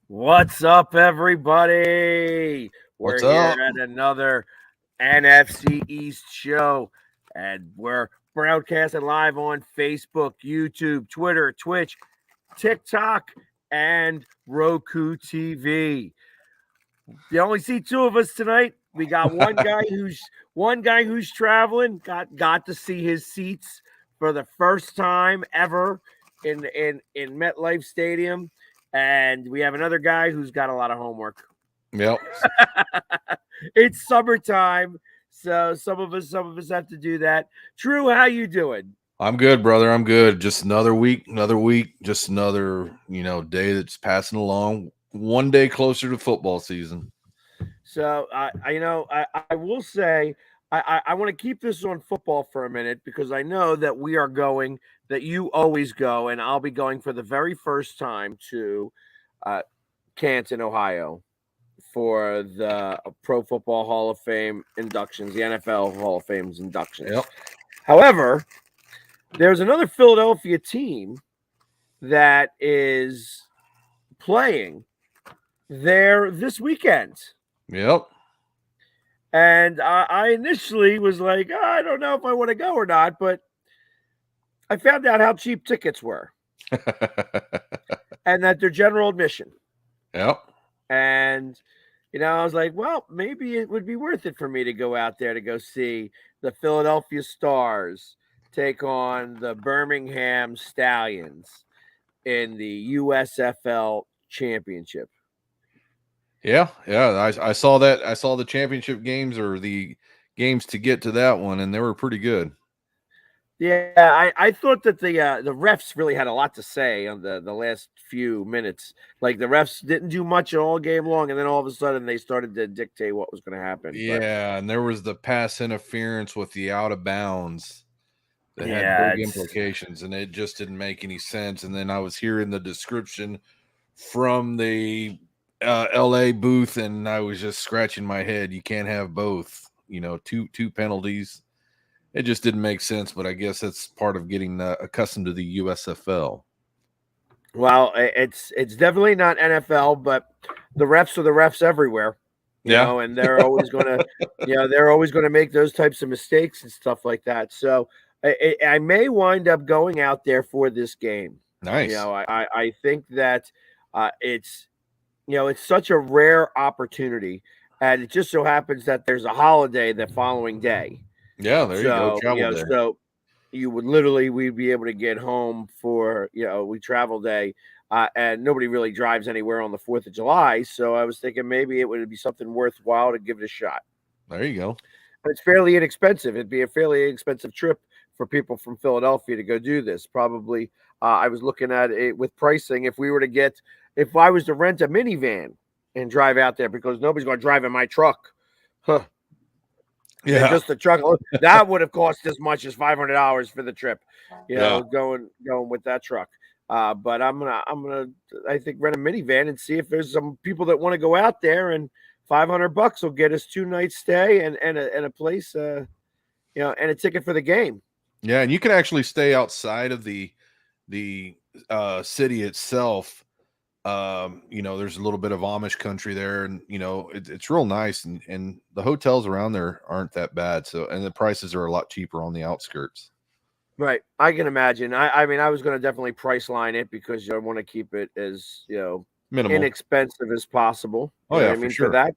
What's up, everybody? We're What's here up? at another NFC East show, and we're broadcasting live on Facebook, YouTube, Twitter, Twitch, TikTok, and Roku TV. You only see two of us tonight. We got one guy who's traveling, got to see his seats for the first time ever in MetLife Stadium. And we have another guy who's got a lot of homework. Yep. It's summertime, so some of us have to do that. Drew, how you doing? I'm good, brother. I'm good. Just another week, just another, day that's passing along. One day closer to football season. So I will say I want to keep this on football for a minute because I know that that you always go, and I'll be going for the very first time to Canton, Ohio, for the Pro Football Hall of Fame inductions, the NFL Hall of Fame's inductions. Yep. However, there's another Philadelphia team that is playing there this weekend. Yep. And I initially was like, I don't know if I want to go or not, but I found out how cheap tickets were and that they're general admission. Yep. And, I was like, well, maybe it would be worth it for me to go out there to go see the Philadelphia Stars take on the Birmingham Stallions in the USFL Championship. Yeah. I saw that. I saw the championship games or the games to get to that one, and they were pretty good. Yeah, I thought that the refs really had a lot to say on the last few minutes. Like the refs didn't do much all game long, and then all of a sudden they started to dictate what was going to happen. Yeah, and there was the pass interference with the out of bounds that had big implications, and it just didn't make any sense. And then I was hearing the description from the LA booth, and I was just scratching my head. You can't have both, two penalties. It just didn't make sense, but I guess that's part of getting accustomed to the USFL. Well, it's definitely not NFL, but the refs are the refs everywhere. You know, and they're always going to, make those types of mistakes and stuff like that. So I may wind up going out there for this game. Nice. I think that it's such a rare opportunity, and it just so happens that there's a holiday the following day. Yeah, there you go. Travel day. So we'd be able to get home for we travel day and nobody really drives anywhere on the 4th of July. So I was thinking maybe it would be something worthwhile to give it a shot. There you go. It's fairly inexpensive. It'd be a fairly inexpensive trip for people from Philadelphia to go do this. Probably, I was looking at it with pricing. If I was to rent a minivan and drive out there, because nobody's going to drive in my truck, huh? Yeah. Just the truck that would have cost as much as $500 for the trip, going with that truck. But I think rent a minivan and see if there's some people that want to go out there, and $500 will get us 2 night stay and a place, and a ticket for the game. Yeah, and you can actually stay outside of the city itself. There's a little bit of Amish country there, and it's real nice, and the hotels around there aren't that bad. So, and the prices are a lot cheaper on the outskirts. Right, I can imagine. I mean, I was going to definitely price line it because I want to keep it as Minimal, inexpensive as possible. Oh yeah, I mean, for sure. for that,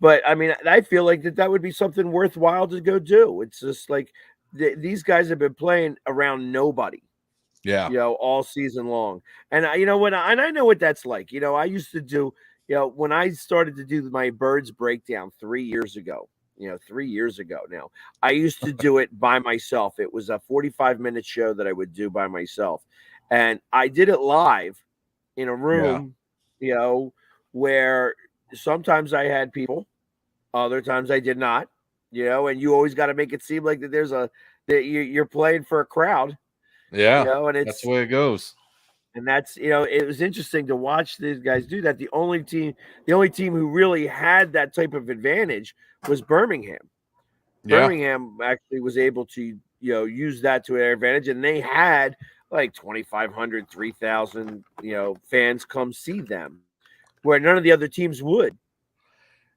but I mean, I feel like that would be something worthwhile to go do. It's just like these guys have been playing around nobody. Yeah. All season long. And I know what that's like. I used to do, when I started to do my birds breakdown 3 years ago, 3 years ago now, I used to do it by myself. It was a 45-minute show that I would do by myself. And I did it live in a room, where sometimes I had people, other times I did not, and you always got to make it seem like that you're playing for a crowd. Yeah, And that's the way it goes. And that's, it was interesting to watch these guys do that. The only team who really had that type of advantage was Birmingham. Yeah. Birmingham actually was able to, use that to their advantage, and they had like 2,500, 3,000, fans come see them, where none of the other teams would.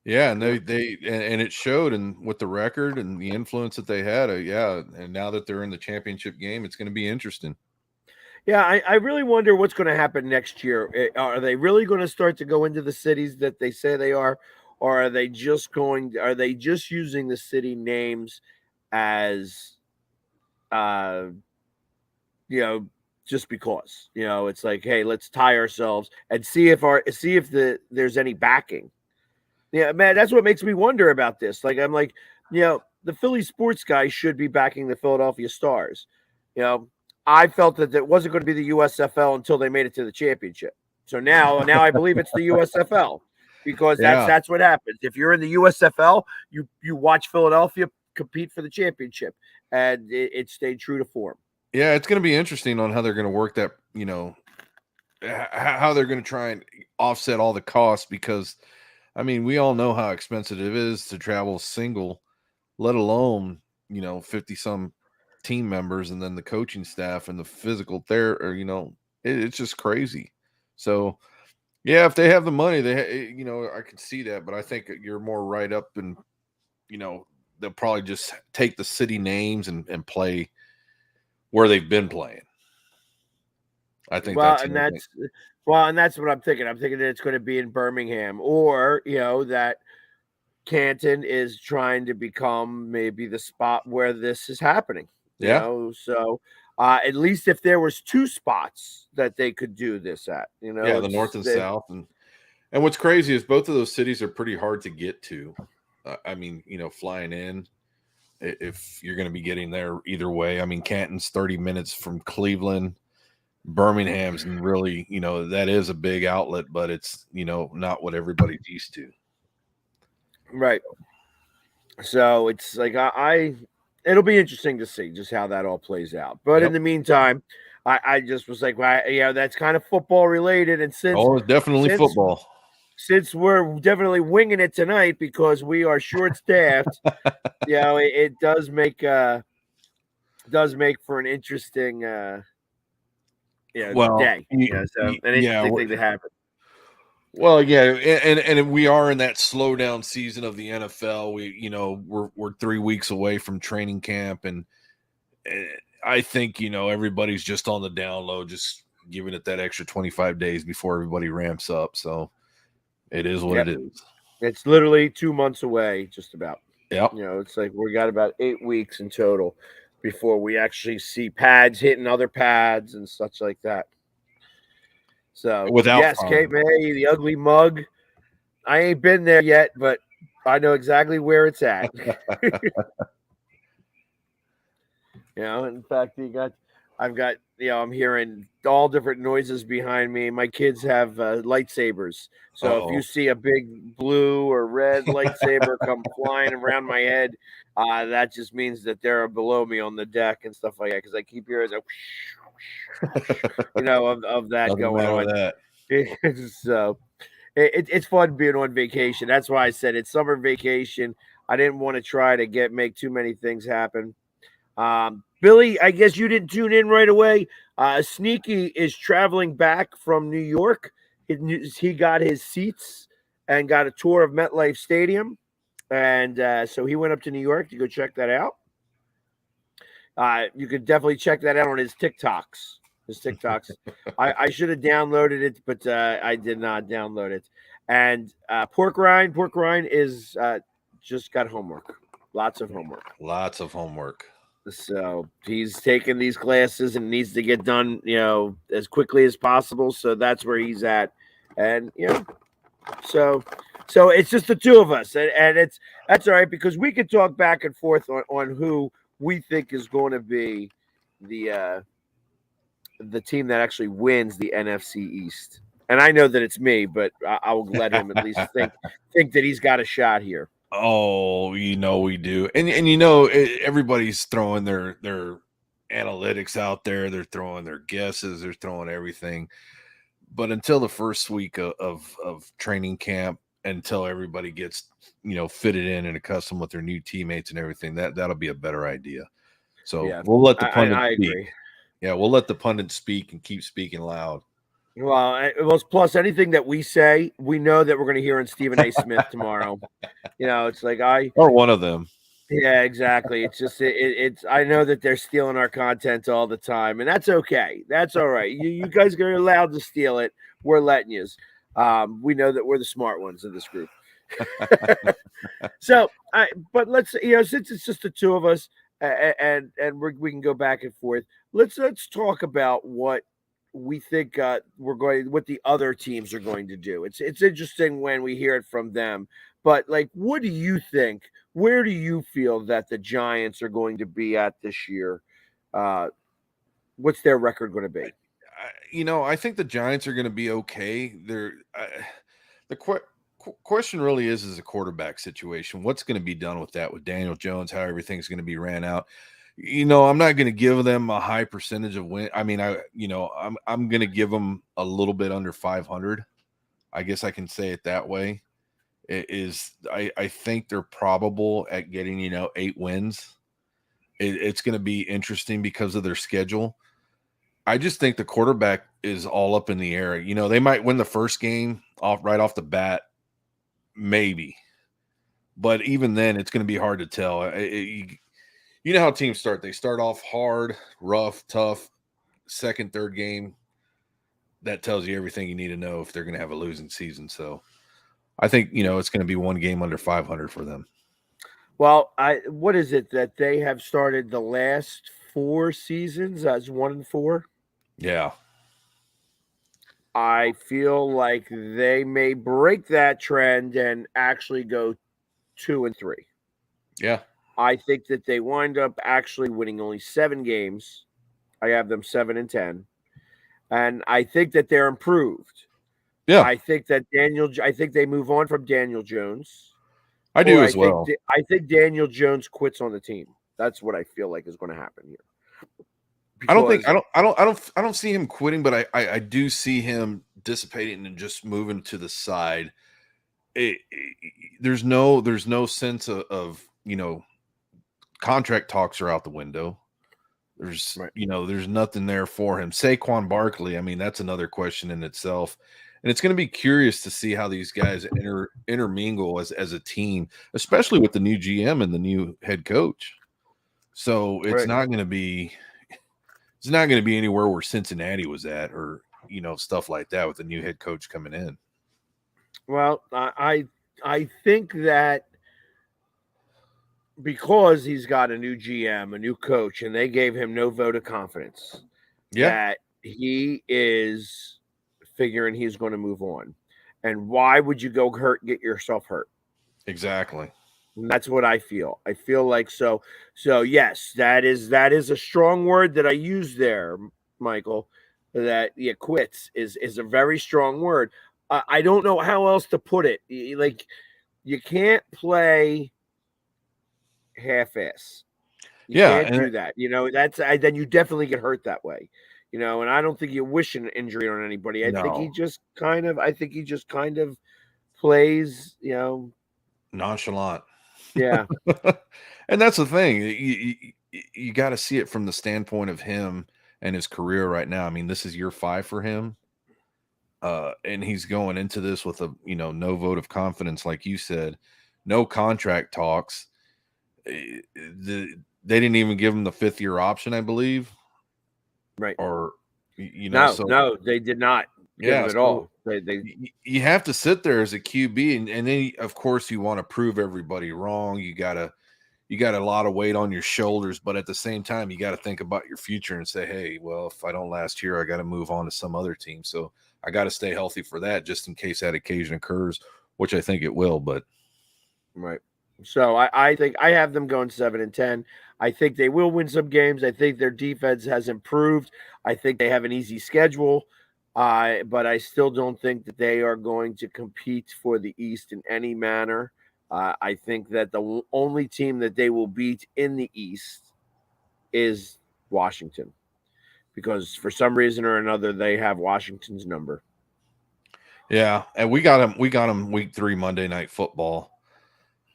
Yeah, and and it showed, and with the record and the influence that they had, and now that they're in the championship game, it's going to be interesting. Yeah, I really wonder what's going to happen next year. Are they really going to start to go into the cities that they say they are, or are they just using the city names as, just because, it's like, hey, let's tie ourselves and see if there's any backing. Yeah, man, that's what makes me wonder about this. Like, I'm like, the Philly sports guy should be backing the Philadelphia Stars. I felt that it wasn't going to be the USFL until they made it to the championship. So now I believe it's the USFL, because that's what happens. If you're in the USFL, you watch Philadelphia compete for the championship, and it stayed true to form. Yeah, it's going to be interesting on how they're going to work that, how they're going to try and offset all the costs, because I mean, we all know how expensive it is to travel single, let alone, 50 some team members, and then the coaching staff and the physical therapy, it's just crazy. So yeah, if they have the money, I can see that, but I think you're more right up, and they'll probably just take the city names and play where they've been playing. I think and that's what I'm thinking. I'm thinking that it's going to be in Birmingham, or that Canton is trying to become maybe the spot where this is happening. So at least if there was 2 spots that they could do this at, the north and south, and what's crazy is both of those cities are pretty hard to get to. I mean, flying in, if you're going to be getting there either way. I mean, Canton's 30 minutes from Cleveland. Birmingham's really, that is a big outlet, but it's, not what everybody's used to. Right. So it's like it'll be interesting to see just how that all plays out. But in the meantime, I just was like, well, that's kind of football related. And it's definitely football. Since we're definitely winging it tonight because we are short staffed, it does make for an interesting day. So an interesting thing to happen. Well, yeah, and we are in that slow down season of the NFL. We're 3 weeks away from training camp, and I think everybody's just on the down low, just giving it that extra 25 days before everybody ramps up. So it is what it is. It's literally 2 months away, just about. Yep. It's like we got about 8 weeks in total before we actually see pads hitting other pads and such like that. So Without yes, following. Cape May, the ugly mug. I ain't been there yet, but I know exactly where it's at. In fact, I've got, I'm hearing all different noises behind me. My kids have lightsabers, so if you Uh-oh. see a big blue or red lightsaber come flying around my head, that just means that they're below me on the deck and stuff like that. Because I keep hearing, of that Nothing going wrong with on. that. So it's fun being on vacation. That's why I said it's summer vacation. I didn't want to try to make too many things happen. Billy, I guess you didn't tune in right away. Sneaky is traveling back from New York. He got his seats and got a tour of MetLife Stadium. And so he went up to New York to go check that out. You could definitely check that out on his TikToks. I should have downloaded it, but I did not download it. And Pork Rind is just got homework. Lots of homework. Lots of homework. So he's taking these classes and needs to get done, as quickly as possible. So that's where he's at. And so it's just the two of us, and that's all right because we could talk back and forth on who we think is going to be the team that actually wins the NFC East. And I know that it's me, but I'll let him at least think that he's got a shot here. Oh, we do. And everybody's throwing their analytics out there. They're throwing their guesses. They're throwing everything. But until the first week of training camp, until everybody gets, fitted in and accustomed with their new teammates and everything, that'll be a better idea. So Yeah, we'll let the pundits I speak. agree. Yeah, we'll let the pundits speak and keep speaking loud. Well, plus anything that we say, we know that we're going to hear in Stephen A. Smith tomorrow. It's like or one of them. Yeah, exactly. It's just it's. I know that they're stealing our content all the time, and that's okay. That's all right. You guys are allowed to steal it. We're letting you. We know that we're the smart ones in this group. But let's since it's just the two of us, and we can go back and forth. Let's talk about what we think what the other teams are going to do. It's interesting when we hear it from them. But what do you think? Where do you feel that the Giants are going to be at this year? What's their record going to be? I think the Giants are going to be okay. The question really is a quarterback situation. What's going to be done with that with Daniel Jones? How everything's going to be ran out? I'm not going to give them a high percentage of win. I mean, I'm going to give them a little bit under 500. I guess I can say it that way. I think they're probable at getting 8 wins. It's going to be interesting because of their schedule. I just think the quarterback is all up in the air. They might win the first game right off the bat, maybe, but even then, it's going to be hard to tell. You know how teams start. They start off hard, rough, tough. Second, third game, that tells you everything you need to know if they're going to have a losing season. So I think, it's going to be one game under 500 for them. Well, what is it that they have started the last 4 seasons as 1-4? Yeah. I feel like they may break that trend and actually go 2-3. Yeah. I think that they wind up actually winning only 7 games. I have them 7-10. And I think that they're improved. Yeah. I think they move on from Daniel Jones. I do as well. I think Daniel Jones quits on the team. That's what I feel like is going to happen here. Because I don't see him quitting, but I do see him dissipating and just moving to the side. There's no sense of contract talks are out the window. There's there's nothing there for him. Saquon Barkley, I mean, that's another question in itself. And it's going to be curious to see how these guys intermingle as a team, especially with the new GM and the new head coach. So it's not going to be anywhere where Cincinnati was at, or stuff like that with the new head coach coming in. Well, I think that because he's got a new GM, a new coach, and they gave him no vote of confidence, that he is figuring he's going to move on. And why would you go get yourself hurt? Exactly. And that's what I feel. I feel like so. So yes, that is a strong word that I use there, Michael. That quits is a very strong word. I don't know how else to put it. Like you can't play half-ass. You Yeah, can't do that. Then you definitely get hurt that way. And I don't think you wish an injury on anybody. I think he no, just kind of plays, nonchalant. yeah. And that's the thing. You got to see it from the standpoint of him and his career right now. I mean, this is year 5 for him. And he's going into this with a, no vote of confidence, like you said, no contract talks. They didn't even give him the 5th-year option, I believe. Right. Or, no, they did not give him at all. You have to sit there as a QB, and then of course you want to prove everybody wrong. You got a lot of weight on your shoulders, but at the same time, you got to think about your future and say, hey, well, if I don't last here, I got to move on to some other team. So I got to stay healthy for that, just in case that occasion occurs, which I think it will. But right. So I think I have them going 7-10. I think they will win some games. I think their defense has improved. I think they have an easy schedule. But I still don't think that they are going to compete for the East in any manner. I think that the only team that they will beat in the East is Washington, because for some reason or another they have Washington's number. yeah, and we got them week 3 Monday Night Football.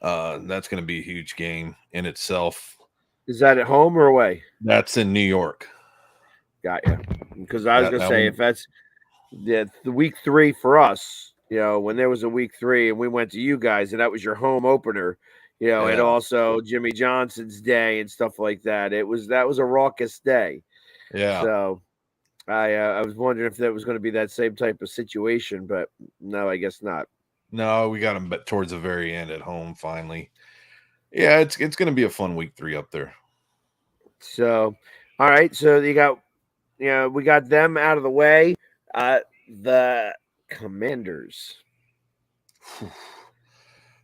That's going to be a huge game in itself. Is that at home or away? That's in New York. Got you. Because I was going to say, if that's the week 3 for us, when there was a week 3 and we went to you guys and that was your home opener, and also Jimmy Johnson's day and stuff like that. That was a raucous day. Yeah. So I was wondering if that was going to be that same type of situation, but no, I guess not. No, we got them towards the very end at home finally. Yeah, it's going to be a fun week 3 up there. So, all right. So we got them out of the way. The Commanders.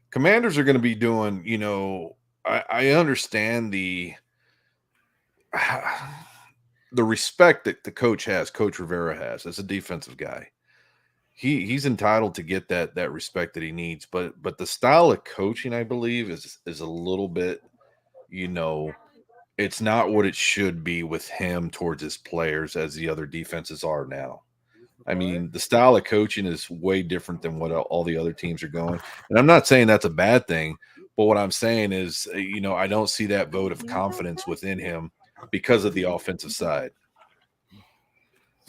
Commanders are going to be doing, I understand the respect that the coach has, Coach Rivera has, as a defensive guy. He's entitled to get that respect that he needs, but the style of coaching, I believe, is a little bit, it's not what it should be with him towards his players as the other defenses are now. I mean, the style of coaching is way different than what all the other teams are going. And I'm not saying that's a bad thing, but what I'm saying is, I don't see that vote of confidence within him because of the offensive side.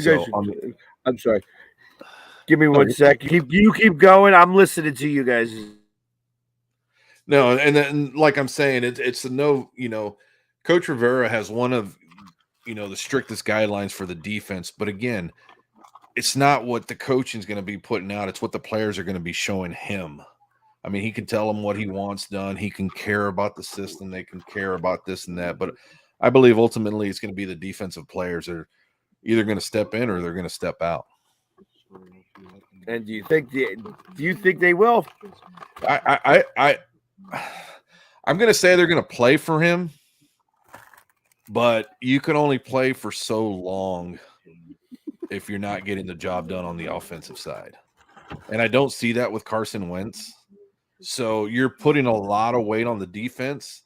So I'm sorry. Give me 1 sec. You keep going. I'm listening to you guys. No, and then like I'm saying, it's a no. Coach Rivera has one of the strictest guidelines for the defense, but again, it's not what the coaching is going to be putting out. It's what the players are going to be showing him. I mean, he can tell them what he wants done. He can care about the system. They can care about this and that. But I believe ultimately it's going to be the defensive players that are either going to step in or they're going to step out. And do you think they will? I'm going to say they're going to play for him, but you can only play for so long if you're not getting the job done on the offensive side. And I don't see that with Carson Wentz. So you're putting a lot of weight on the defense,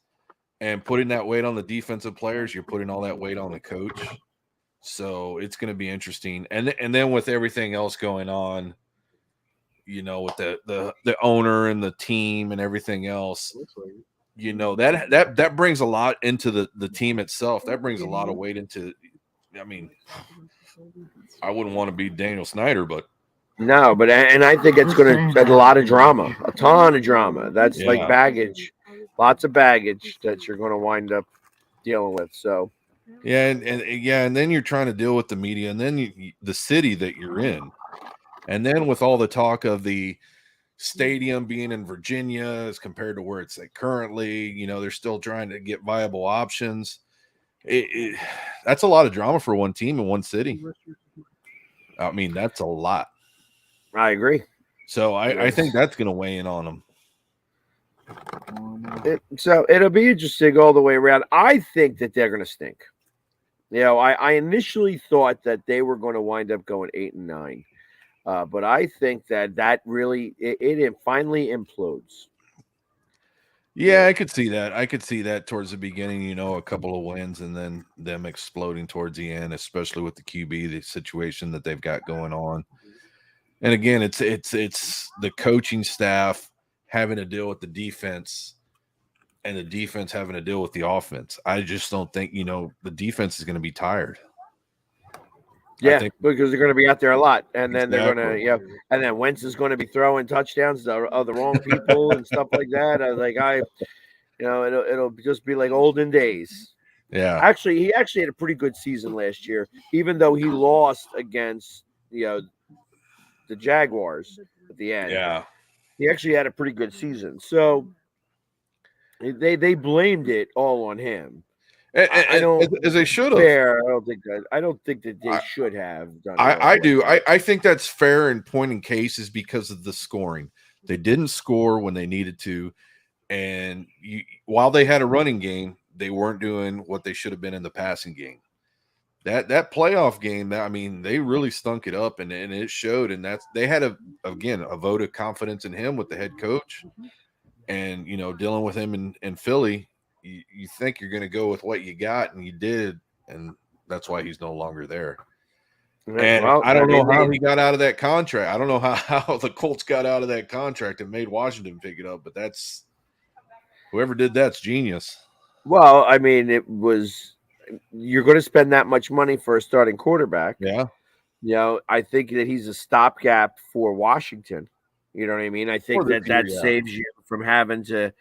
and putting that weight on the defensive players, you're putting all that weight on the coach. So it's going to be interesting. And then with everything else going on, with the owner and the team and everything else, that brings a lot into the team itself. That brings a lot of weight into, I mean, I wouldn't want to be Daniel Snyder, but no, and I think it's going to add a lot of drama, a ton of drama. That's like baggage, lots of baggage that you're going to wind up dealing with. So, and then you're trying to deal with the media, and then the city that you're in, and then with all the talk of the stadium being in Virginia as compared to where it's at currently, they're still trying to get viable options. That's a lot of drama for one team in one city. I mean, that's a lot. I agree. So I think that's going to weigh in on them. So it'll be interesting all the way around. I think that they're going to stink. I initially thought that they were going to wind up going 8-9, but I think that really it finally implodes. Yeah, I could see that. I could see that towards the beginning, a couple of wins and then them exploding towards the end, especially with the QB, the situation that they've got going on. And again, it's the coaching staff having to deal with the defense and the defense having to deal with the offense. I just don't think, the defense is going to be tired. Yeah, because they're going to be out there a lot, and then they're going to, and then Wentz is going to be throwing touchdowns to the wrong people and stuff like that. It'll just be like olden days. Yeah. Actually, he actually had a pretty good season last year, even though he lost against the Jaguars at the end. Yeah. He actually had a pretty good season. So they blamed it all on him. I don't, as they should have. Fair. I don't think that they should have done. I do. I think that's fair in point in cases because of the scoring. They didn't score when they needed to, and while they had a running game, they weren't doing what they should have been in the passing game. That playoff game, they really stunk it up, and it showed. And they had a vote of confidence in him with the head coach, and dealing with him in Philly. You think you're going to go with what you got, and you did, and that's why he's no longer there. And I don't know how he got out of that contract. I don't know how the Colts got out of that contract and made Washington pick it up, but that's whoever did that's genius. Well, you're going to spend that much money for a starting quarterback. Yeah. I think that he's a stopgap for Washington. You know what I mean? I think that saves you from having to,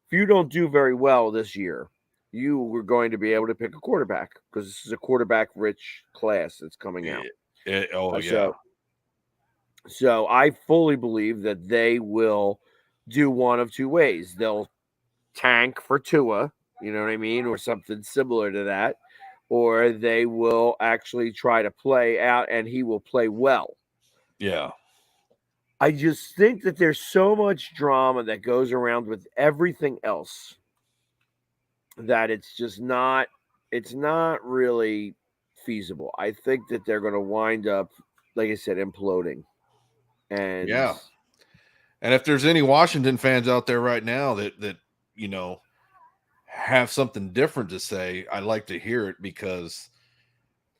if you don't do very well this year, you were going to be able to pick a quarterback because this is a quarterback-rich class that's coming out. So I fully believe that they will do one of two ways. They'll tank for Tua, you know what I mean, or something similar to that, or they will actually try to play out and he will play well. Yeah. I just think that there's so much drama that goes around with everything else that it's not really feasible. I think that they're going to wind up, like I said, imploding. And yeah. And if there's any Washington fans out there right now that have something different to say, I'd like to hear it because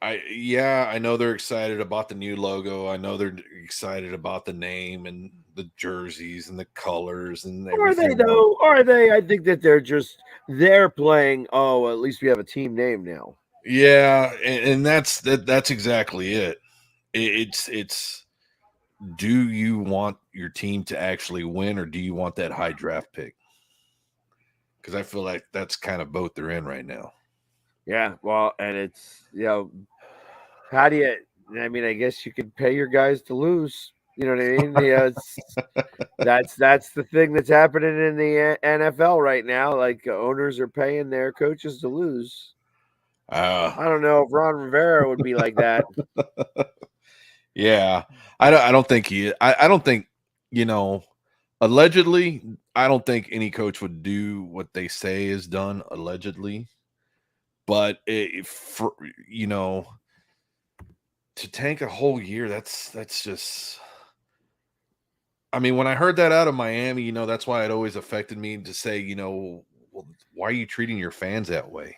I know they're excited about the new logo. I know they're excited about the name and the jerseys and the colors and everything. Are they though? Are they? I think that they're playing. Oh, at least we have a team name now. Yeah, and that's exactly it. It's do you want your team to actually win or do you want that high draft pick? Because I feel like that's kind of both they're in right now. Yeah, well, and it's how do you? I guess you could pay your guys to lose. You know what I mean? Yeah, that's the thing that's happening in the NFL right now. Like owners are paying their coaches to lose. I don't know if Ron Rivera would be like that. Yeah, I don't think I don't think allegedly. I don't think any coach would do what they say is done allegedly, but to tank a whole year, that's just. When I heard that out of Miami, that's why it always affected me to say, well, why are you treating your fans that way?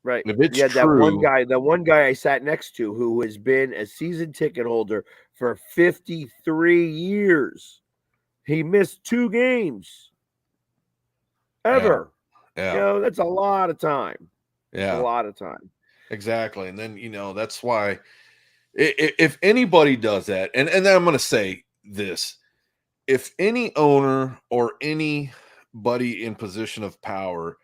Right. If it's true, that one guy I sat next to who has been a season ticket holder for 53 years. He missed 2 games ever. Yeah. That's a lot of time. Yeah. A lot of time. Exactly. And then, that's why if anybody does that, and then I'm going to say this, if any owner or anybody in position of power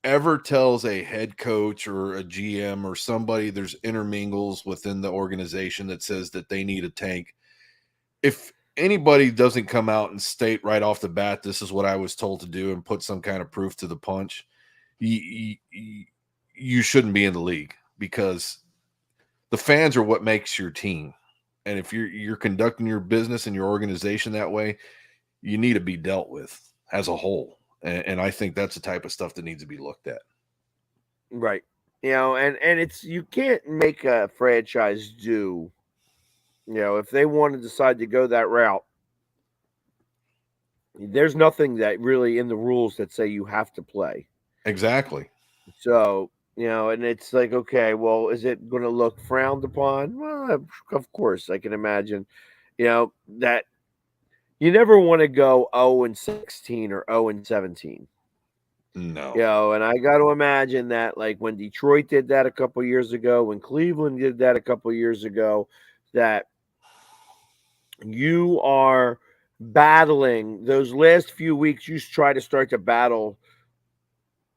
ever tells a head coach or a GM or somebody there's intermingles within the organization that says that they need a tank, if anybody doesn't come out and state right off the bat, this is what I was told to do and put some kind of proof to the punch, you shouldn't be in the league because the fans are what makes your team. And if you're conducting your business and your organization that way, you need to be dealt with as a whole. And I think that's the type of stuff that needs to be looked at. Right. And it's, you can't make a franchise do, if they want to decide to go that route, there's nothing that really in the rules that say you have to play. Exactly. So, and it's like, okay, well, is it going to look frowned upon? Well, of course, I can imagine, that you never want to go 0-16 or 0-17. No. And I got to imagine that, like when Detroit did that a couple years ago, when Cleveland did that a couple years ago, that you are battling those last few weeks. You try to start to battle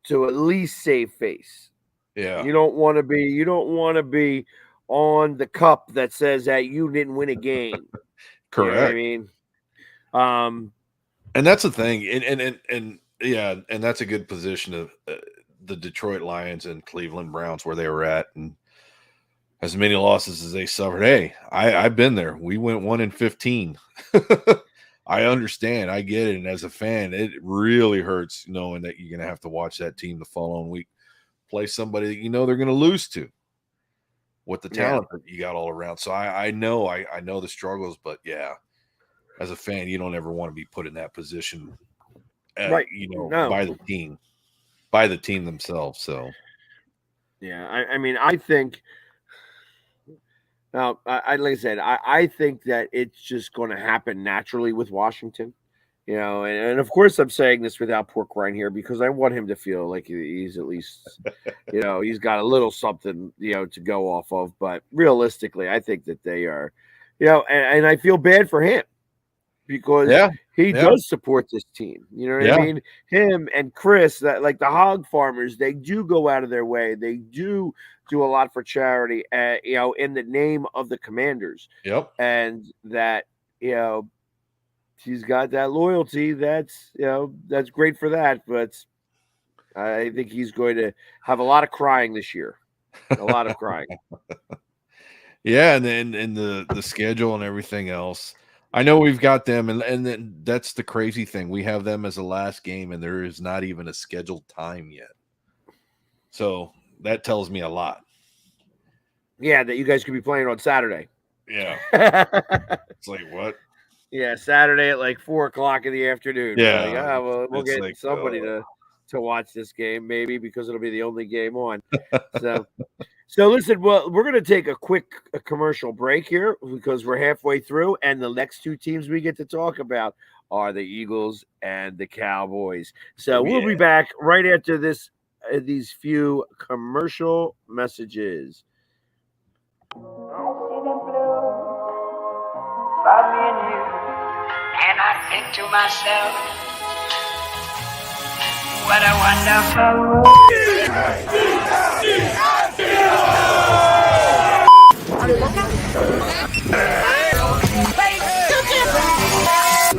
to at least save face. Yeah. You don't want to be on the cup that says that you didn't win a game. Correct. You know what I mean? And that's the thing. And yeah, and that's a good position of the Detroit Lions and Cleveland Browns where they were at, and as many losses as they suffered. Hey, I've been there. We went 1-15. I understand. I get it. And as a fan, it really hurts knowing that you're going to have to watch that team the following week play somebody that they're going to lose to with the talent that you got all around. So I know the struggles, but yeah, as a fan, you don't ever want to be put in that position, right? By the team themselves. So yeah, I mean, I think. Now, like I said, I think that it's just going to happen naturally with Washington, and of course I'm saying this without Pork Rind here because I want him to feel like he's at least, he's got a little something, to go off of. But realistically, I think that they are, and I feel bad for him because he does support this team. You know what I mean? Him and Chris, that like the hog farmers, they do go out of their way. They do a lot for charity, in the name of the Commanders. Yep. And that, he's got that loyalty. That's, that's great for that. But I think he's going to have a lot of crying this year. A lot of crying. Yeah. And then the schedule and everything else. I know we've got them, and then that's the crazy thing. We have them as the last game, and there is not even a scheduled time yet. So that tells me a lot. Yeah, that you guys could be playing on Saturday. Yeah. It's like, what? Yeah, Saturday at like 4:00 in the afternoon. Yeah. Like, we'll get somebody to watch this game, maybe, because it'll be the only game on. So listen, well, we're going to take a quick commercial break here because we're halfway through, and the next two teams we get to talk about are the Eagles and the Cowboys. So we'll be back right after these few commercial messages. I see them blue by me and you, and I think to myself, what a wonderful world.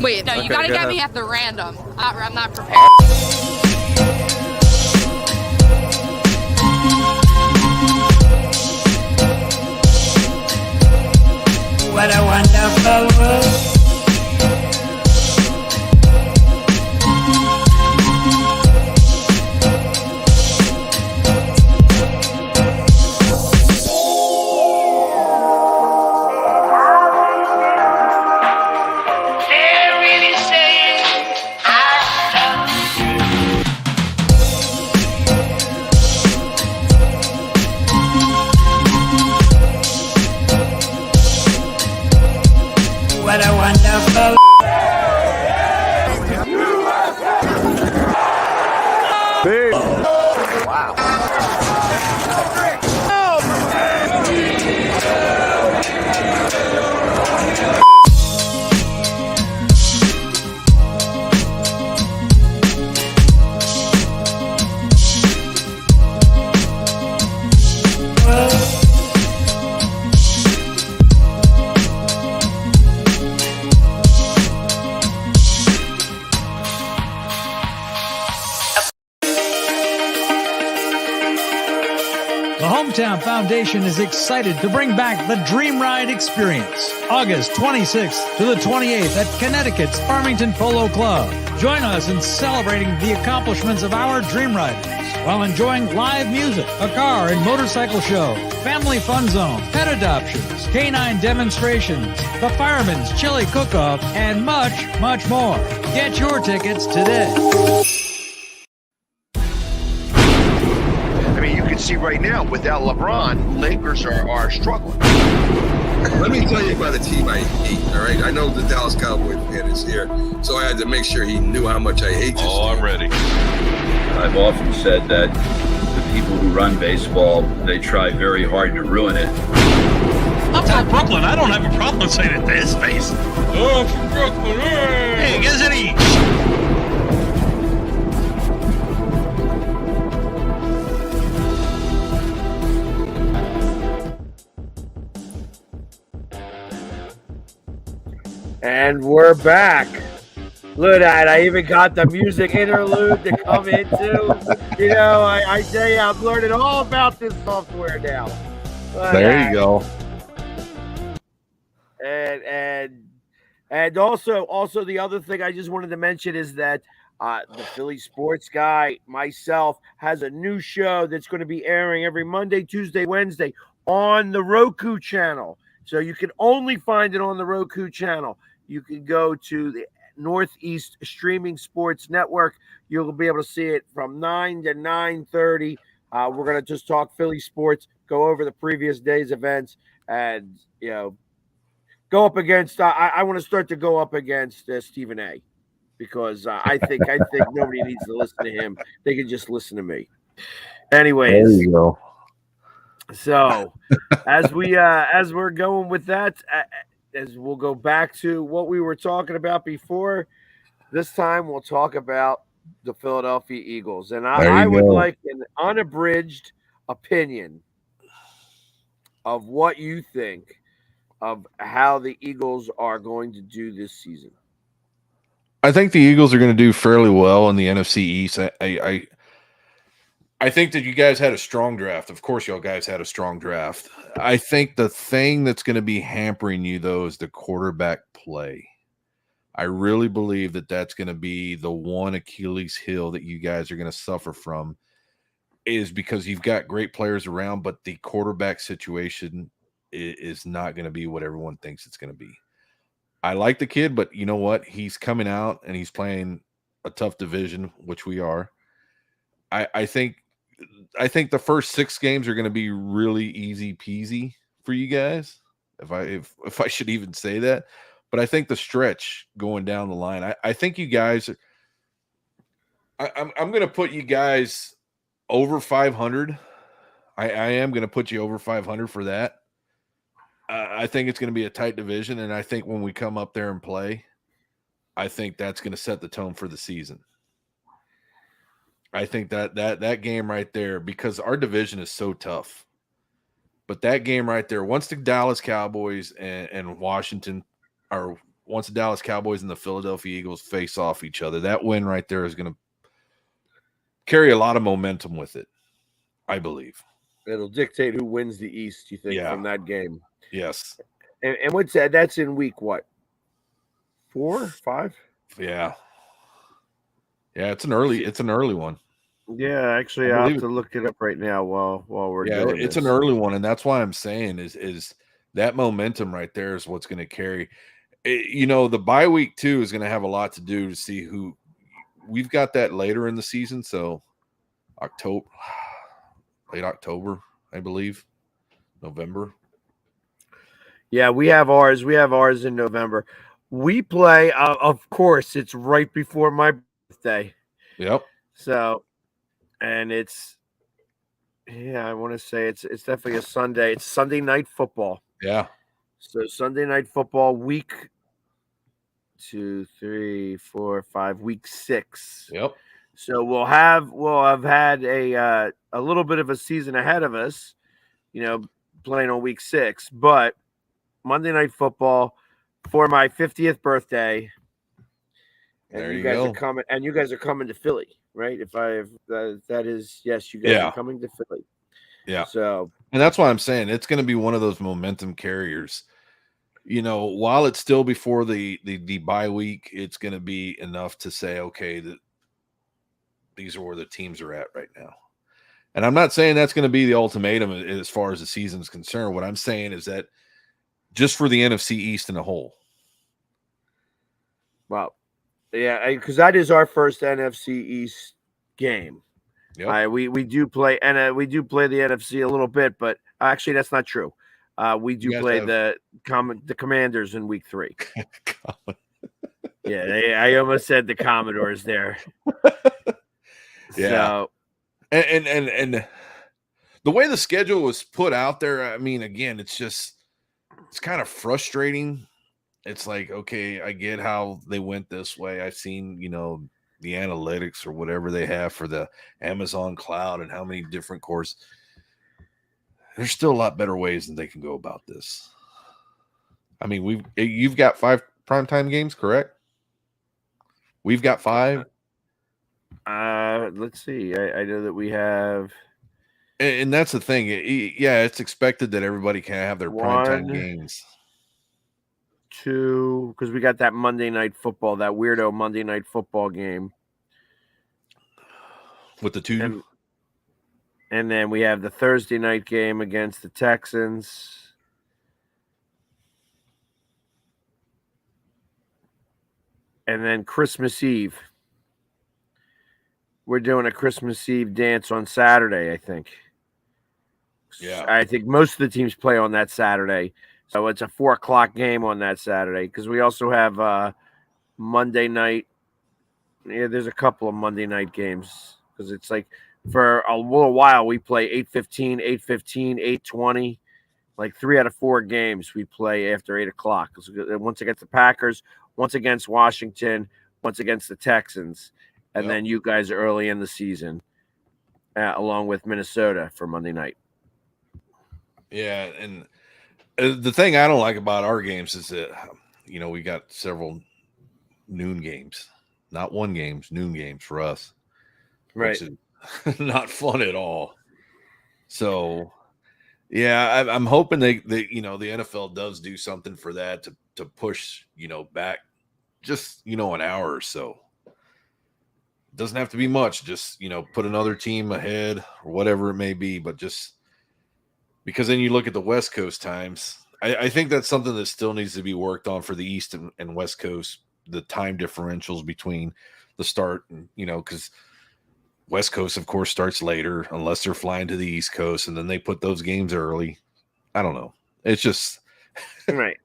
Wait, no, you gotta get me at the random. I'm not prepared. What a wonderful world. What a wonderful Foundation is excited to bring back the Dream Ride experience, August 26th to the 28th at Connecticut's Farmington Polo Club. Join us in celebrating the accomplishments of our Dream Riders while enjoying live music, a car and motorcycle show, family fun zone, pet adoptions, canine demonstrations, the Fireman's Chili Cook-Off, and much, much more. Get your tickets today. I mean, you can see right now, without LeBron, Lakers are struggling. Let me tell you about a team I hate, all right? I know the Dallas Cowboys fan is here, so I had to make sure he knew how much I hate this team. I'm ready. I've often said that the people who run baseball, they try very hard to ruin it. I'm from Brooklyn. I don't have a problem saying it to his face. Oh, from Brooklyn. Hey, isn't he? And we're back. Look at that. I even got the music interlude to come into. You know, I tell you, I'm learning all about this software now. There you go. And also the other thing I just wanted to mention is that the Philly sports guy, myself, has a new show that's going to be airing every Monday, Tuesday, Wednesday on the Roku channel. So you can only find it on the Roku channel. You can go to the Northeast Streaming Sports Network. You'll be able to see it from 9 to 9:30. We're going to just talk Philly sports, go over the previous day's events, and, you know, go up against I want to start to go up against Stephen A, because I think nobody needs to listen to him. They can just listen to me. Anyways, There you go. so as we're going with that, as we'll go back to what we were talking about before, this time we'll talk about the Philadelphia Eagles. And I would like an unabridged opinion of what you think of how the Eagles are going to do this season. I think the Eagles are going to do fairly well in the NFC East. I think that you guys had a strong draft. Of course, y'all guys had a strong draft. I think the thing that's going to be hampering you, though, is the quarterback play. I really believe that that's going to be the one Achilles heel that you guys are going to suffer from, is because you've got great players around, but the quarterback situation is not going to be what everyone thinks it's going to be. I like the kid, but you know what? He's coming out and he's playing a tough division, which we are. I think the first 6 games are going to be really easy peasy for you guys, if I should even say that. But I think the stretch going down the line, I think you guys, I'm going to put you guys over 500. I am going to put you over 500 for that. I think it's going to be a tight division, and I think when we come up there and play, I think that's going to set the tone for the season. I think that game right there, because our division is so tough. But that game right there, once the Dallas Cowboys and Washington, or once the Dallas Cowboys and the Philadelphia Eagles face off each other, that win right there is going to carry a lot of momentum with it, I believe. It'll dictate who wins the East, you think, from that game. Yes. And what's that? That's in week what? 4, 5? Yeah. Yeah, it's an early one. Yeah, actually, I'll have to look it up right now while we're doing it's this. an early one, and that's why I'm saying is that momentum right there is what's going to carry. The bye week too is going to have a lot to do to see who we've got that later in the season. So late October, I believe, November. Yeah, we have ours. We have ours in November. We play, of course, it's right before my birthday. Yep. So, and I want to say it's definitely a Sunday. It's Sunday night football. Yeah. So Sunday night football, week 2, 3, 4, 5, week 6. Yep. So we'll have had a little bit of a season ahead of us, playing on week 6, but Monday night football for my 50th birthday. And there you guys go. are coming, and you guys are coming to Philly, right? That is, yes, you guys are coming to Philly. Yeah. So And that's why I'm saying it's going to be one of those momentum carriers. While it's still before the bye week, it's going to be enough to say, okay, that these are where the teams are at right now. And I'm not saying that's going to be the ultimatum as far as the season is concerned. What I'm saying is that just for the NFC East in a whole. Well, yeah, because that is our first NFC East game. Yep. We do play, and we do play the NFC a little bit, but actually that's not true. We do play the Commanders in week 3. Yeah, I almost said the Commodores there. Yeah. So, and the way the schedule was put out there, I mean, again, it's kind of frustrating. It's like, okay, I get how they went this way. I've seen, the analytics or whatever they have for the Amazon cloud and how many different courses. There's still a lot better ways that they can go about this. I mean, you've got 5 primetime games, correct? We've got 5. Let's see. I know that we have, and that's the thing. Yeah, it's expected that everybody can have their primetime games. 2, because we got that Monday Night Football, that weirdo Monday Night Football game with the 2. And then we have the Thursday night game against the Texans. And then Christmas Eve. We're doing a Christmas Eve dance on Saturday, I think. Yeah. I think most of the teams play on that Saturday. So it's a 4:00 game on that Saturday, because we also have Monday night. Yeah, there's a couple of Monday night games, because it's like for a little while we play 8:15, 8:20. Like 3 out of 4 games we play after 8:00. Once against the Packers, once against Washington, once against the Texans, and then you guys are early in the season, along with Minnesota for Monday night. Yeah, and the thing I don't like about our games is that, we got several noon games, not one games, noon games for us. Right. Which is not fun at all. So, yeah, I'm hoping the NFL does do something for that to push, back just, an hour or so. It doesn't have to be much. Just, put another team ahead or whatever it may be, but just because then you look at the West Coast times. I think that's something that still needs to be worked on for the East and West Coast, the time differentials between the start and, because West Coast, of course, starts later unless they're flying to the East Coast, and then they put those games early. I don't know. It's just right.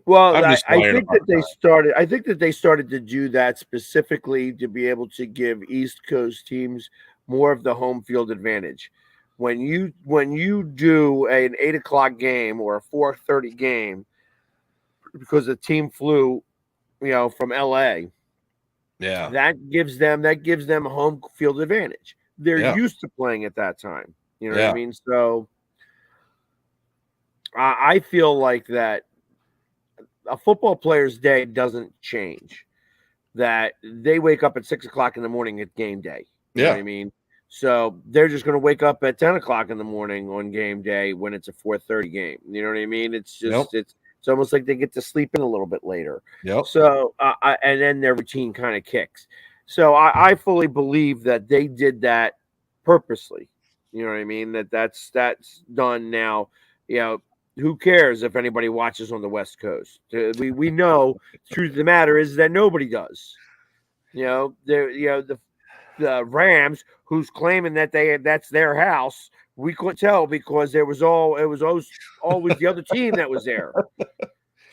Well, I think that they started. I think that they started to do that specifically to be able to give East Coast teams more of the home field advantage. When you do an 8:00 game or a 4:30 game, because the team flew, from LA. Yeah, that gives them a home field advantage. They're used to playing at that time. You know what I mean? So I feel like that a football player's day doesn't change. That they wake up at 6:00 in the morning at game day. You know what I mean? So they're just going to wake up at 10:00 in the morning on game day when it's a 4:30 game. You know what I mean? It's just it's almost like they get to sleep in a little bit later. Yep. So and then their routine kind of kicks. So I fully believe that they did that purposely. You know what I mean? That's done now. Who cares if anybody watches on the West Coast? We know the truth of the matter is that nobody does. The Rams, who's claiming that that's their house, we couldn't tell because it was always the other team that was there.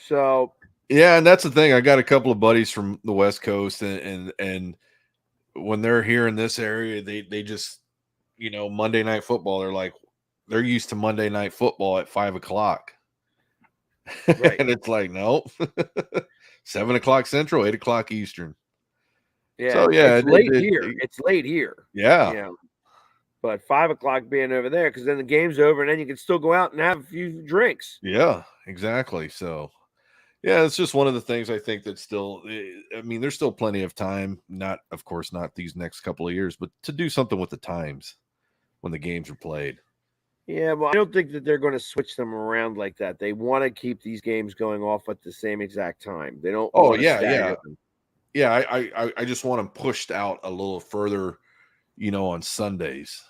So yeah, and that's the thing. I got a couple of buddies from the West Coast, and when they're here in this area, they just Monday Night Football. They're used to Monday Night Football at 5:00, right? And it's like nope, 7:00 Central, 8:00 Eastern. Yeah, so yeah, it's late here. It's late here. Yeah. But 5:00 being over there, because then the game's over, and then you can still go out and have a few drinks. Yeah, exactly. So, yeah, it's just one of the things I think that still. I mean, there's still plenty of time. Not, of course, not these next couple of years, but to do something with the times when the games are played. Yeah, well, I don't think that they're going to switch them around like that. They want to keep these games going off at the same exact time. They don't Oh want to yeah, stagger yeah, them. yeah. I just want them pushed out a little further, on Sundays.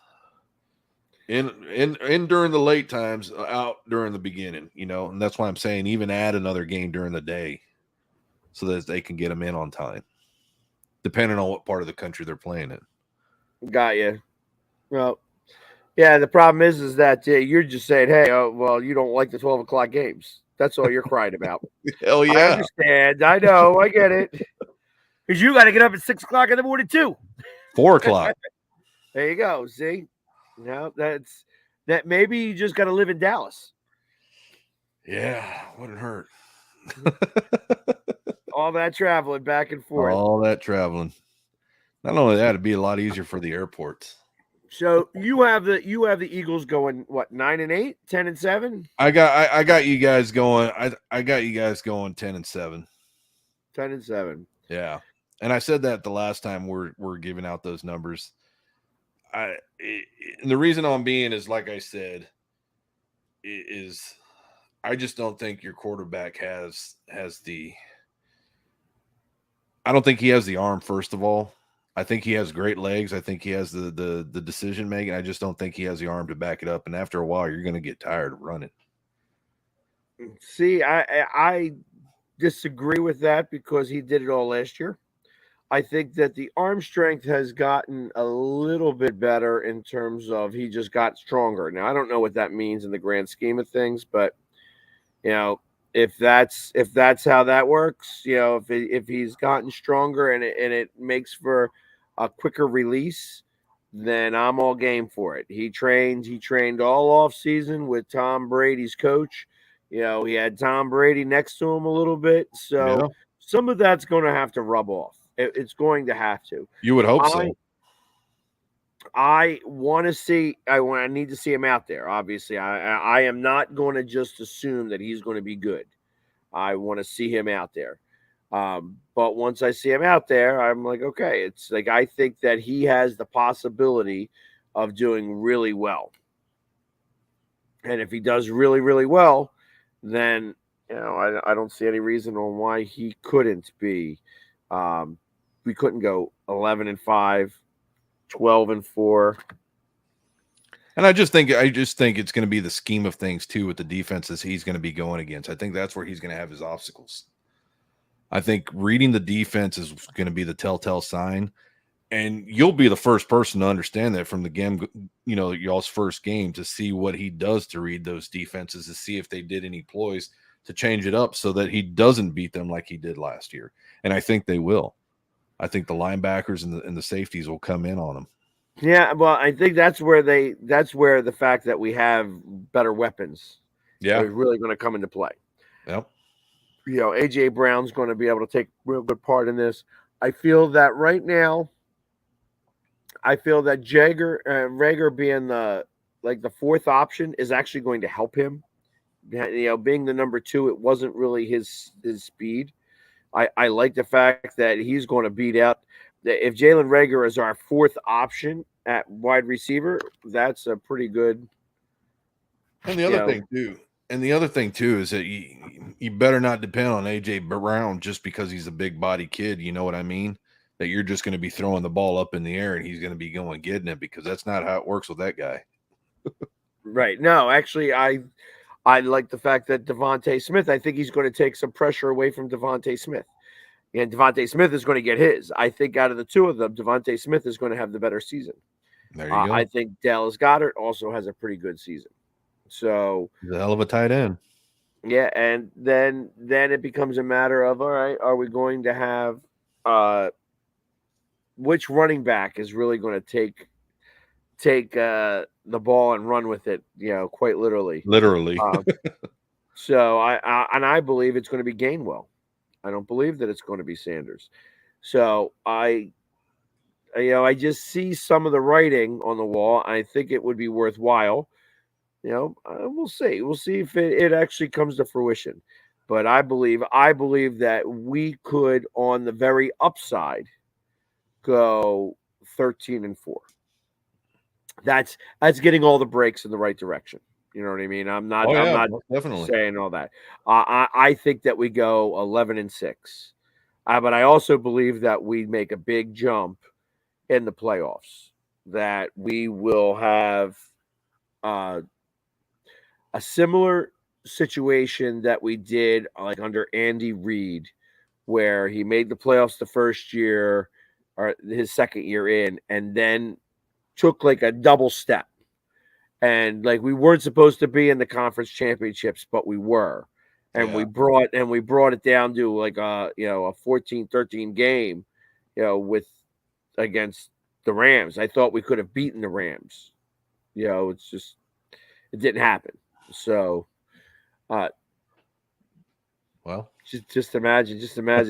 In during the late times, out during the beginning, and that's why I'm saying even add another game during the day, so that they can get them in on time, depending on what part of the country they're playing in. Got you. Well, yeah. The problem is that you're just saying, "Hey, well, you don't like the 12 o'clock games." That's all you're crying about. Hell I yeah, understand. I know. I get it. Because you got to get up at 6 o'clock in the morning too. 4 o'clock. There you go. See, that. Maybe you just got to live in Dallas. Yeah, wouldn't hurt. All that traveling back and forth. All that traveling. Not only that, it'd be a lot easier for the airports. So you have the Eagles going what 9-8, 10-7? I got you guys going. I got you guys going 10-7. 10-7. Yeah, and I said that the last time we're giving out those numbers. And the reason I'm being is like I said, is I just don't think your quarterback has the. I don't think he has the arm. First of all, I think he has great legs. I think he has the decision making. I just don't think he has the arm to back it up. And after a while, you're going to get tired of running. See, I disagree with that because he did it all last year. I think that the arm strength has gotten a little bit better in terms of he just got stronger. Now I don't know what that means in the grand scheme of things, but if that's how that works, if he's gotten stronger and it makes for a quicker release, then I'm all game for it. He trained all off season with Tom Brady's coach. He had Tom Brady next to him a little bit, so some of that's going to have to rub off. It's going to have to. You would hope so. I want to see. I need to see him out there. Obviously, I am not going to just assume that he's going to be good. I want to see him out there. But once I see him out there, I'm like, okay. It's like I think that he has the possibility of doing really well. And if he does really, really well, then I don't see any reason on why he couldn't be. We couldn't go 11-5. 12-4. And I just think it's going to be the scheme of things too with the defenses he's going to be going against. I think that's where he's going to have his obstacles. I think reading the defense is going to be the telltale sign, and you'll be the first person to understand that from the game, y'all's first game, to see what he does to read those defenses, to see if they did any ploys to change it up so that he doesn't beat them like he did last year. And I think they will. I think the linebackers and the safeties will come in on them. Yeah, well, I think that's where the fact that we have better weapons is really going to come into play. Yep. AJ Brown's going to be able to take real good part in this. I feel that right now. I feel that Rager being the fourth option is actually going to help him. Being the number 2, it wasn't really his speed. I like the fact that he's going to beat out. If Jalen Reagor is our fourth option at wide receiver, that's a pretty good. And the other thing too is that you better not depend on AJ Brown just because he's a big body kid. You know what I mean? That you're just going to be throwing the ball up in the air and he's going to be going getting it, because that's not how it works with that guy. Right. No, actually, I like the fact that Devontae Smith, I think he's going to take some pressure away from Devontae Smith. And Devontae Smith is going to get his. I think out of the two of them, Devontae Smith is going to have the better season. There you go. I think Dallas Goedert also has a pretty good season. So he's a hell of a tight end. Yeah, and then it becomes a matter of, all right, are we going to have which running back is really going to take the ball and run with it, quite literally. So I believe it's going to be Gainwell. I don't believe that it's going to be Sanders. So I just see some of the writing on the wall. I think it would be worthwhile. We'll see. We'll see if it actually comes to fruition. But I believe that we could, on the very upside, go 13-4. that's getting all the breaks in the right direction. You know what I mean? I'm not definitely saying all that. I think that we go 11-6, but I also believe that we make a big jump in the playoffs. That we will have a similar situation that we did like under Andy Reid, where he made the playoffs the first year or his second year in, and then took like a double step. And like we weren't supposed to be in the conference championships, but we were. And we brought it down to like a 14-13 game, with against the Rams. I thought we could have beaten the Rams. It's just it didn't happen. So well, just imagine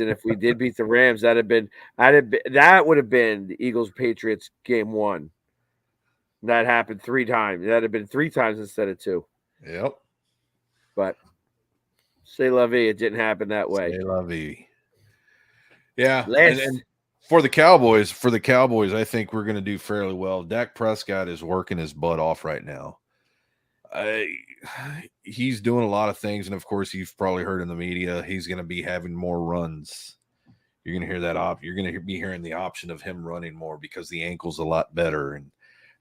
if we did beat the Rams, that would have been the Eagles Patriots game 1. That happened 3 times. That'd have been 3 times instead of 2. Yep. But c'est la vie, it didn't happen that way. C'est la vie. Yeah. And for the Cowboys, I think we're going to do fairly well. Dak Prescott is working his butt off right now. He's doing a lot of things, and of course, you've probably heard in the media he's going to be having more runs. You're going to hear that You're going to be hearing the option of him running more because the ankle's a lot better and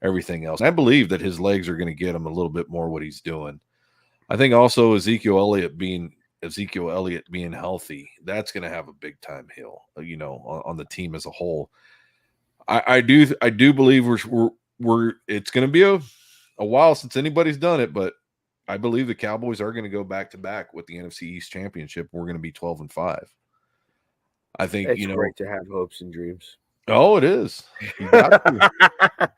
everything else. I believe that his legs are going to get him a little bit more what he's doing. I think also Ezekiel Elliott being healthy, that's going to have a big time hill, on the team as a whole. I do believe we're it's going to be a while since anybody's done it, but I believe the Cowboys are going to go back to back with the NFC East Championship. We're going to be 12-5. I think it's great to have hopes and dreams. Oh, it is. You got to.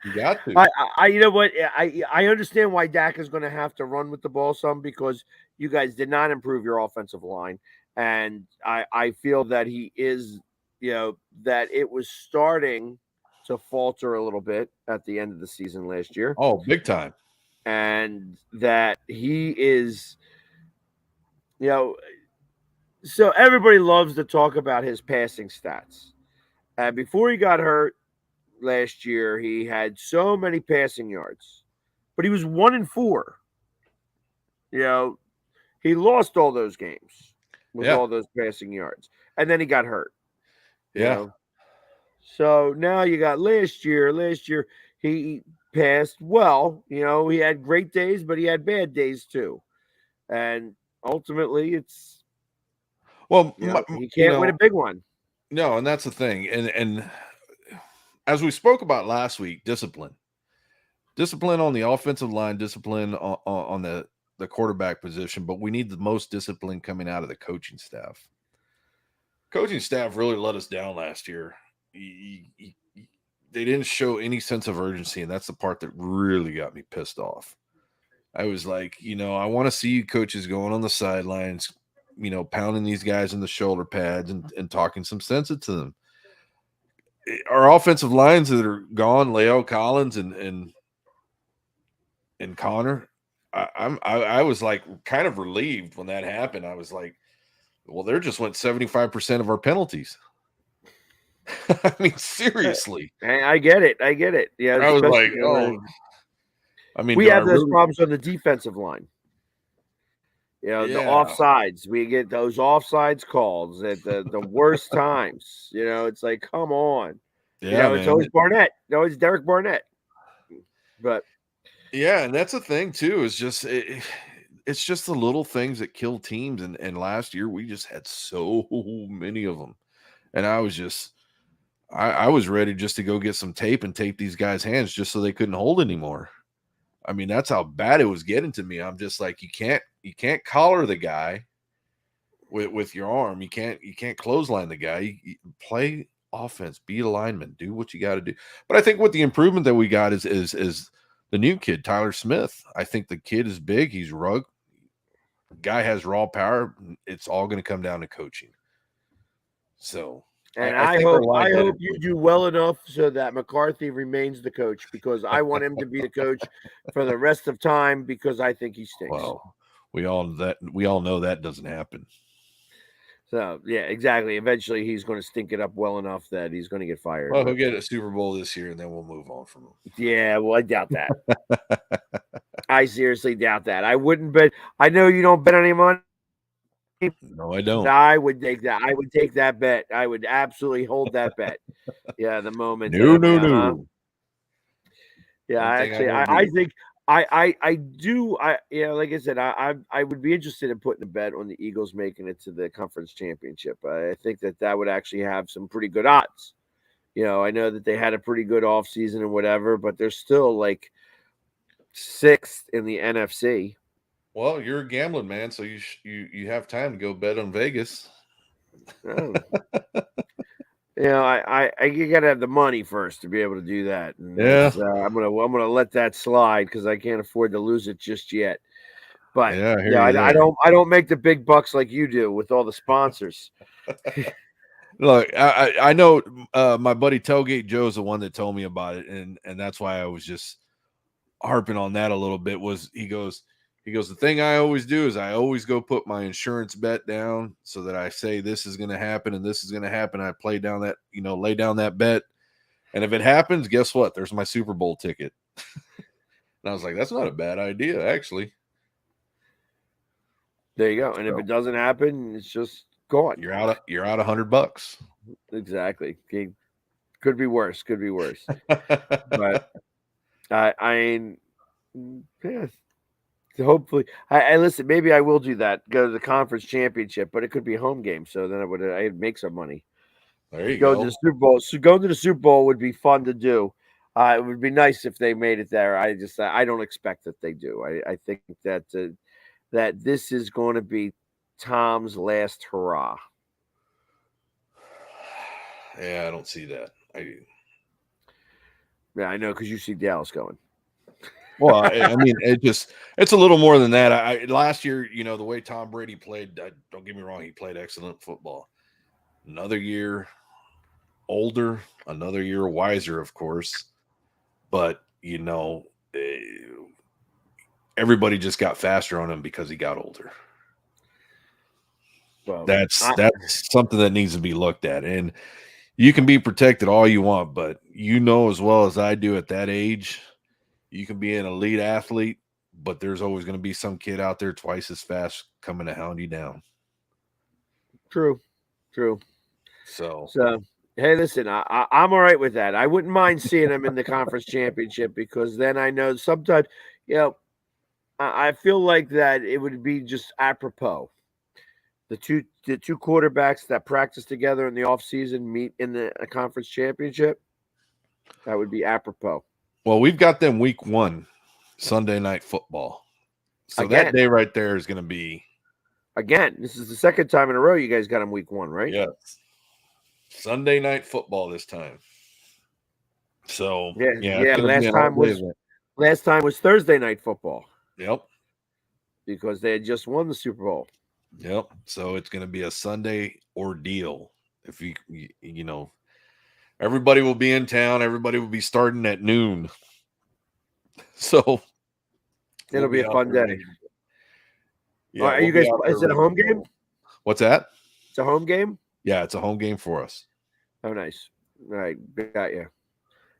You got to. You know what? I understand why Dak is going to have to run with the ball some because you guys did not improve your offensive line, and I feel that he is, that it was starting to falter a little bit at the end of the season last year. Oh, big time. And that he is, so everybody loves to talk about his passing stats. And before he got hurt last year, he had so many passing yards, but he was 1-4. He lost all those games with all those passing yards, and then he got hurt. So now you got last year. Last year he passed well. He had great days, but he had bad days too. And ultimately, it's he can't win a big one. No, and that's the thing. And as we spoke about last week, discipline on the offensive line, discipline on the quarterback position, but we need the most discipline coming out of the coaching staff. Coaching staff really let us down last year. They didn't show any sense of urgency, and that's the part that really got me pissed off. I was like, I want to see you coaches going on the sidelines, pounding these guys in the shoulder pads and talking some sense into them. Our offensive lines that are gone, Leo Collins and Connor, I was like kind of relieved when that happened. I was like, well, there just went 75% of our penalties. I mean, seriously. I get it. Yeah, I was like, we have those problems on the defensive line. The offsides. We get those offsides calls at the worst times. It's like, come on. Yeah, it's always Barnett. No, it's Derek Barnett. But yeah, and that's the thing too. Is just it's just the little things that kill teams. And last year we just had so many of them, and I was just. I was ready just to go get some tape and tape these guys' hands just so they couldn't hold anymore. I mean, that's how bad it was getting to me. I'm just like, you can't collar the guy with your arm. You can't clothesline the guy. You play offense, be a lineman, do what you got to do. But I think what the improvement that we got is the new kid, Tyler Smith. I think the kid is big. He's rugged. Guy has raw power. It's all going to come down to coaching. So. And I hope you do well enough so that McCarthy remains the coach, because I want him to be the coach for the rest of time because I think he stinks. Well, we all know that doesn't happen. So yeah, exactly. Eventually, he's going to stink it up well enough that he's going to get fired. Well, he'll get a Super Bowl this year, and then we'll move on from him. Yeah, well, I doubt that. I seriously doubt that. I wouldn't bet. I know you don't bet any money. No, I don't. I would take that. I would take that bet. I would absolutely hold that bet. Yeah, the moment. No. Yeah, actually, I think I do. Like I said, I would be interested in putting a bet on the Eagles making it to the conference championship. I think that would actually have some pretty good odds. I know that they had a pretty good offseason and whatever, but they're still like 6th in the NFC. Well, you're a gambling man, so you have time to go bet on Vegas. Oh. You gotta have the money first to be able to do that. And yeah, I'm gonna let that slide because I can't afford to lose it just yet. But I don't make the big bucks like you do with all the sponsors. Look, I know my buddy Tailgate Joe's the one that told me about it, and that's why I was just harping on that a little bit. Was he goes, the thing I always do is I always go put my insurance bet down so that I say this is going to happen and this is going to happen. I lay down that bet, and if it happens, guess what? There's my Super Bowl ticket. And I was like, that's not a bad idea, actually. There you go. And if it doesn't happen, it's just gone. You're out $100. Exactly. Could be worse. But I yeah. Hopefully, I listen. Maybe I will do that. Go to the conference championship, but it could be a home game, so then I'd make some money. There you go. To the Super Bowl. So going to the Super Bowl would be fun to do. It would be nice if they made it there. I don't expect that they do. I think that that this is going to be Tom's last hurrah. Yeah, I don't see that. Yeah, I know because you see Dallas going. Well, I mean, it's a little more than that. Last year, the way Tom Brady played, don't get me wrong, he played excellent football. Another year older, another year wiser, of course. But, everybody just got faster on him because he got older. Well, that's something that needs to be looked at. And you can be protected all you want, but as well as I do at that age, you can be an elite athlete, but there's always going to be some kid out there twice as fast coming to hound you down. True. So hey, listen, I'm all right with that. I wouldn't mind seeing them in the conference championship because then I know sometimes, I feel like that it would be just apropos. The two quarterbacks that practice together in the offseason meet in the conference championship. That would be apropos. Well, we've got them week 1, Sunday Night Football. So that day right there is going to be. Again, this is the second time in a row you guys got them week 1, right? Yes. Sunday Night Football this time. So, last time was Thursday Night Football. Yep. Because they had just won the Super Bowl. Yep. So it's going to be a Sunday ordeal. If you everybody will be in town. Everybody will be starting at noon. So it'll be a fun day. Yeah, are you guys? Is it a home game? What's that? It's a home game. Yeah, it's a home game for us. Oh, nice. All right, got you.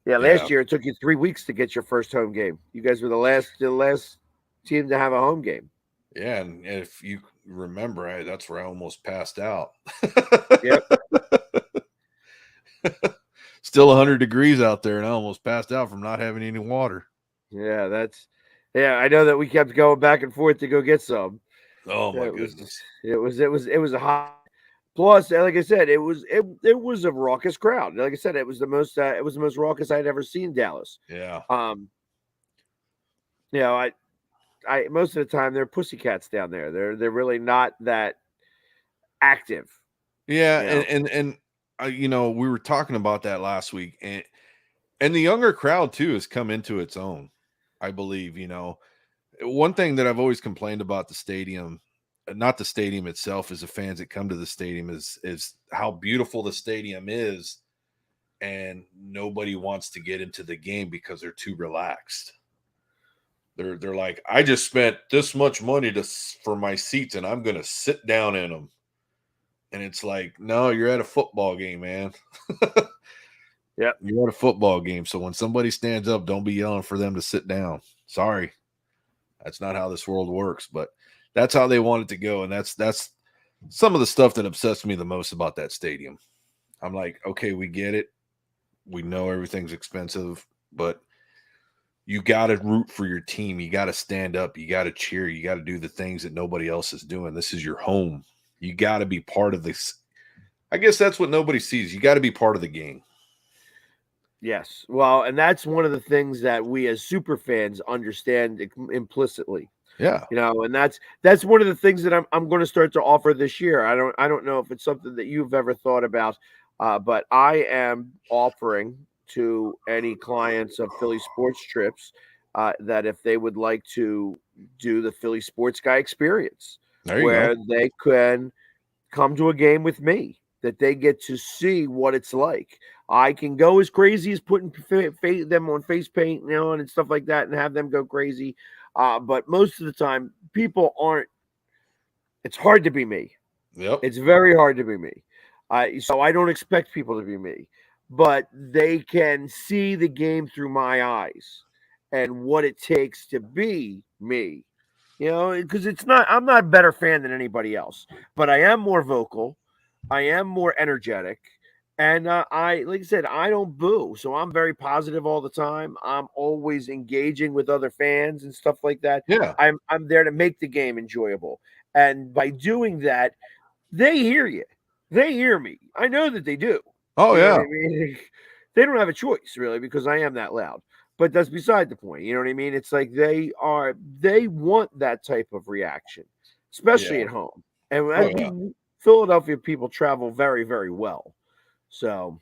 Yeah, last year it took you 3 weeks to get your first home game. You guys were the last team to have a home game. Yeah, and if you remember, that's where I almost passed out. Yep. Still 100 degrees out there, and I almost passed out from not having any water. Yeah, I know that we kept going back and forth to go get some. Oh my goodness! It was a hot. Plus, like I said, it was a raucous crowd. Like I said, it was the most raucous I'd ever seen Dallas. Yeah. I most of the time they're pussycats down there. They're really not that active. Yeah, and we were talking about that last week, and the younger crowd too has come into its own. I believe, one thing that I've always complained about the stadium, not the stadium itself, is the fans that come to the stadium is how beautiful the stadium is, and nobody wants to get into the game because they're too relaxed. They're like, I just spent this much money for my seats, and I'm going to sit down in them. And it's like, no, you're at a football game, man. Yep. You're at a football game. So when somebody stands up, don't be yelling for them to sit down. Sorry. That's not how this world works, but that's how they want it to go. And that's some of the stuff that obsessed me the most about that stadium. I'm like, okay, we get it. We know everything's expensive, but you got to root for your team. You got to stand up. You got to cheer. You got to do the things that nobody else is doing. This is your home. You got to be part of this. I guess that's what nobody sees. You got to be part of the game. Yes. Well, and that's one of the things that we as super fans understand implicitly. Yeah. You know, and that's one of the things that I'm going to start to offer this year. I don't know if it's something that you've ever thought about, but I am offering to any clients of Philly Sports Trips that if they would like to do the Philly Sports Guy experience, where they can come to a game with me, that they get to see what it's like. I can go as crazy as putting them on face paint, you know, and stuff like that, and have them go crazy. But most of the time, people aren't. It's hard to be me. Yep. It's very hard to be me. So I don't expect people to be me, but they can see the game through my eyes and what it takes to be me. You know, because I'm not a better fan than anybody else, but I am more vocal. I am more energetic. And like I said, I don't boo. So I'm very positive all the time. I'm always engaging with other fans and stuff like that. Yeah. I'm there to make the game enjoyable. And by doing that, they hear you. They hear me. I know that they do. Oh, You know yeah. what I mean? They don't have a choice, really, because I am that loud. But that's beside the point. You know what I mean? It's like they want that type of reaction, especially at home. And Philadelphia people travel very, very well. So,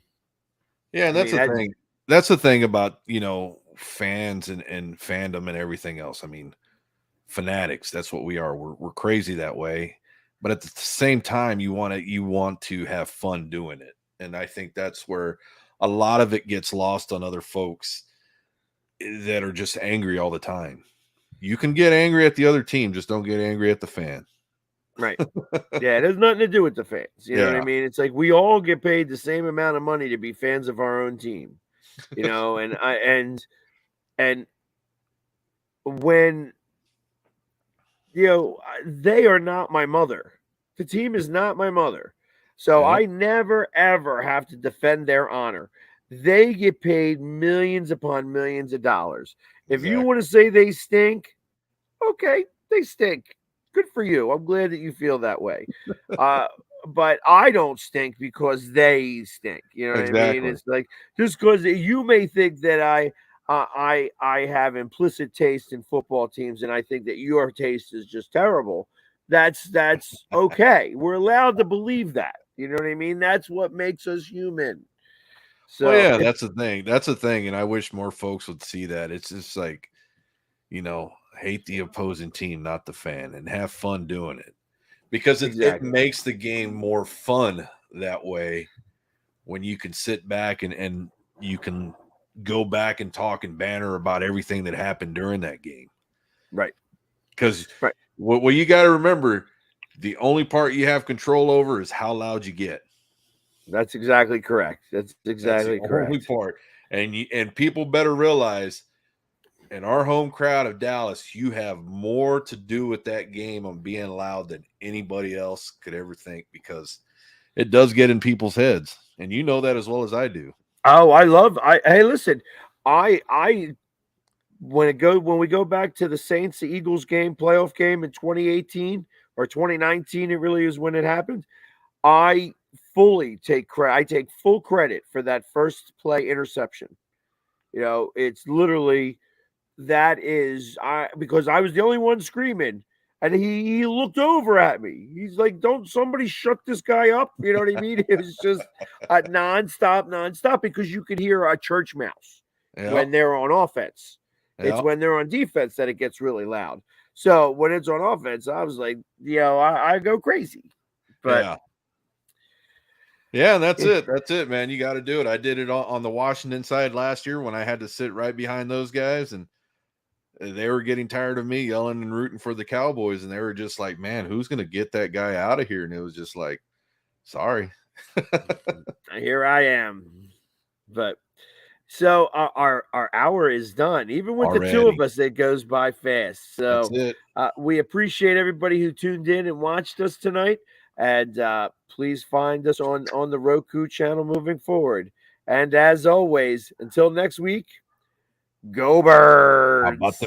yeah, and that's the thing. That's the thing about, you know, fans and fandom and everything else. I mean, fanatics, that's what we are. We're crazy that way. But at the same time, you want to have fun doing it. And I think that's where a lot of it gets lost on other folks that are just angry all the time. You can get angry at the other team, just don't get angry at the fan. Right. Yeah, it has nothing to do with the fans. You know what I mean? It's like we all get paid the same amount of money to be fans of our own team. You know, and when you know, they are not my mother. The team is not my mother. So I never ever have to defend their honor. They get paid millions upon millions of dollars. If you want to say they stink, okay, they stink. Good for you. I'm glad that you feel that way. But I don't stink because they stink. You know what I mean? It's like just because you may think that I have implicit taste in football teams, and I think that your taste is just terrible. That's okay. We're allowed to believe that. You know what I mean? That's what makes us human. So that's the thing. That's the thing. And I wish more folks would see that. It's just like, you know, hate the opposing team, not the fan, and have fun doing it. Because it makes the game more fun that way when you can sit back and you can go back and talk and banter about everything that happened during that game. Right. Because what you got to remember, the only part you have control over is how loud you get. That's exactly correct. That's exactly correct. Only part. And people better realize in our home crowd of Dallas, you have more to do with that game on being loud than anybody else could ever think, because it does get in people's heads. And you know that as well as I do. Oh, hey, listen, when we go back to the Saints Eagles game, playoff game in 2018 or 2019, it really is when it happened. I fully take credit. I take full credit for that first play interception. You know, it's literally because I was the only one screaming, and he looked over at me. He's like, "Don't somebody shut this guy up?" You know what I mean? It was just nonstop, because you could hear a church mouse when they're on offense. It's when they're on defense that it gets really loud. So when it's on offense, I was like, I go crazy. But yeah, and that's it. That's it, man. You got to do it. I did it on the Washington side last year when I had to sit right behind those guys, and they were getting tired of me yelling and rooting for the Cowboys, and they were just like, man, who's going to get that guy out of here? And it was just like, Sorry. Here I am. But so our hour is done. Even with the two of Already. us, it goes by fast. So That's it. we appreciate everybody who tuned in and watched us tonight. And please find us on the Roku channel moving forward. And as always, until next week, go Birds. How about the